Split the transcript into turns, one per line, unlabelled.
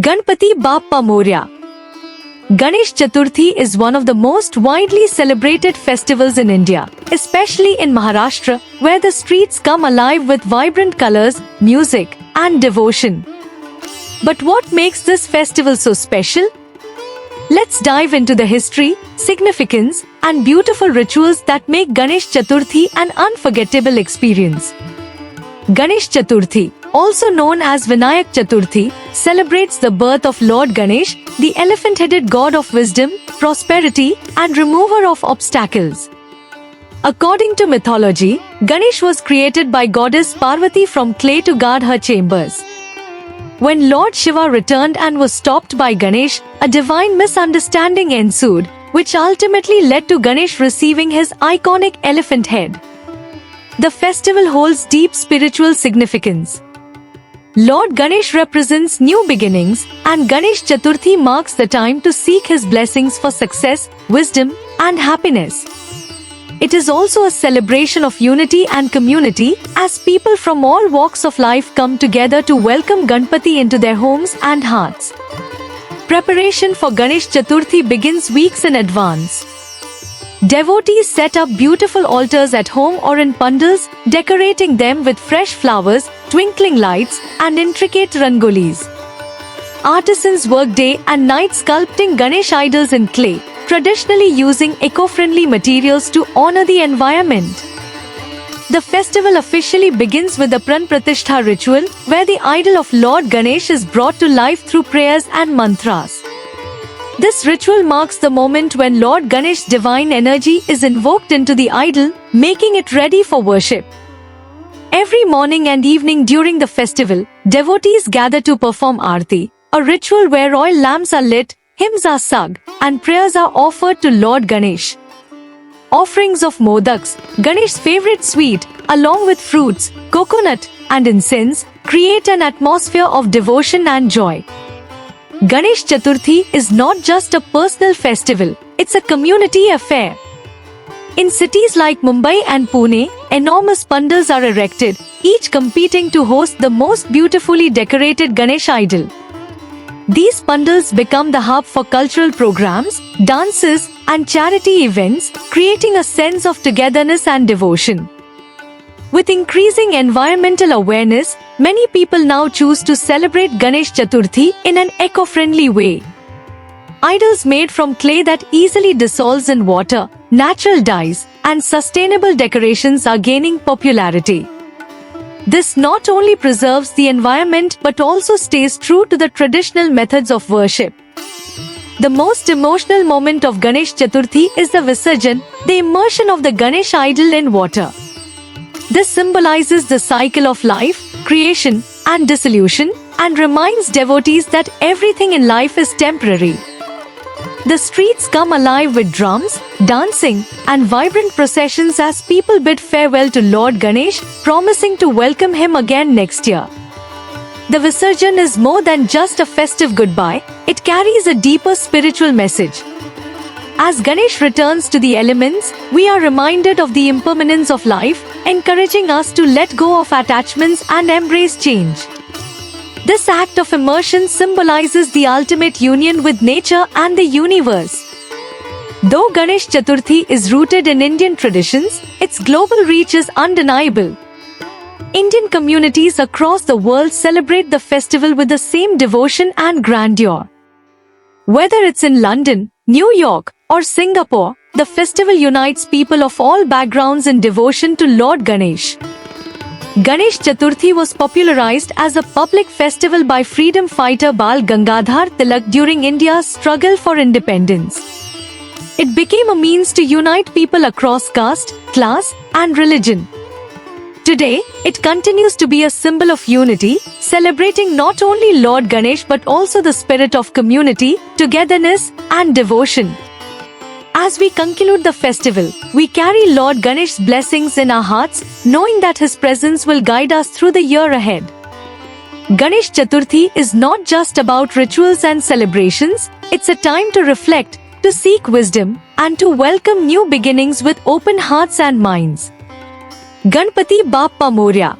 Ganpati Bappa Moria. Ganesh Chaturthi is one of the most widely celebrated festivals in India, especially in Maharashtra, where the streets come alive with vibrant colors, music, and devotion. But what makes this festival so special? Let's dive into the history, significance, and beautiful rituals that make Ganesh Chaturthi an unforgettable experience. Ganesh Chaturthi, also known as Vinayak Chaturthi, celebrates the birth of Lord Ganesh, the elephant-headed god of wisdom, prosperity, and remover of obstacles. According to mythology, Ganesh was created by goddess Parvati from clay to guard her chambers. When Lord Shiva returned and was stopped by Ganesh, a divine misunderstanding ensued, which ultimately led to Ganesh receiving his iconic elephant head. The festival holds deep spiritual significance. Lord Ganesh represents new beginnings, and Ganesh Chaturthi marks the time to seek his blessings for success, wisdom, and happiness. It is also a celebration of unity and community, as people from all walks of life come together to welcome Ganpati into their homes and hearts. Preparation for Ganesh Chaturthi begins weeks in advance. Devotees set up beautiful altars at home or in pandals, decorating them with fresh flowers, twinkling lights, and intricate rangolis. Artisans work day and night sculpting Ganesh idols in clay, traditionally using eco-friendly materials to honor the environment. The festival officially begins with the Pran Pratishtha ritual, where the idol of Lord Ganesh is brought to life through prayers and mantras. This ritual marks the moment when Lord Ganesh's divine energy is invoked into the idol, making it ready for worship. Every morning and evening during the festival, devotees gather to perform Aarti, a ritual where oil lamps are lit, hymns are sung, and prayers are offered to Lord Ganesh. Offerings of modaks, Ganesh's favorite sweet, along with fruits, coconut, and incense, create an atmosphere of devotion and joy. Ganesh Chaturthi is not just a personal festival, it's a community affair. In cities like Mumbai and Pune, enormous pandals are erected, each competing to host the most beautifully decorated Ganesh idol. These pandals become the hub for cultural programs, dances, and charity events, creating a sense of togetherness and devotion. With increasing environmental awareness, many people now choose to celebrate Ganesh Chaturthi in an eco-friendly way. Idols made from clay that easily dissolves in water, natural dyes, and sustainable decorations are gaining popularity. This not only preserves the environment but also stays true to the traditional methods of worship. The most emotional moment of Ganesh Chaturthi is the Visarjan, the immersion of the Ganesh idol in water. This symbolizes the cycle of life, creation, and dissolution, and reminds devotees that everything in life is temporary. The streets come alive with drums, dancing, and vibrant processions as people bid farewell to Lord Ganesh, promising to welcome him again next year. The Visarjan is more than just a festive goodbye, it carries a deeper spiritual message. As Ganesh returns to the elements, we are reminded of the impermanence of life, encouraging us to let go of attachments and embrace change. This act of immersion symbolizes the ultimate union with nature and the universe. Though Ganesh Chaturthi is rooted in Indian traditions, its global reach is undeniable. Indian communities across the world celebrate the festival with the same devotion and grandeur. Whether it's in London, New York, or Singapore, the festival unites people of all backgrounds in devotion to Lord Ganesh. Ganesh Chaturthi was popularized as a public festival by freedom fighter Bal Gangadhar Tilak during India's struggle for independence. It became a means to unite people across caste, class, and religion. Today, it continues to be a symbol of unity, celebrating not only Lord Ganesh but also the spirit of community, togetherness, and devotion. As we conclude the festival, we carry Lord Ganesh's blessings in our hearts, knowing that his presence will guide us through the year ahead. Ganesh Chaturthi is not just about rituals and celebrations, it's a time to reflect, to seek wisdom, and to welcome new beginnings with open hearts and minds. Ganpati Bappa Moria.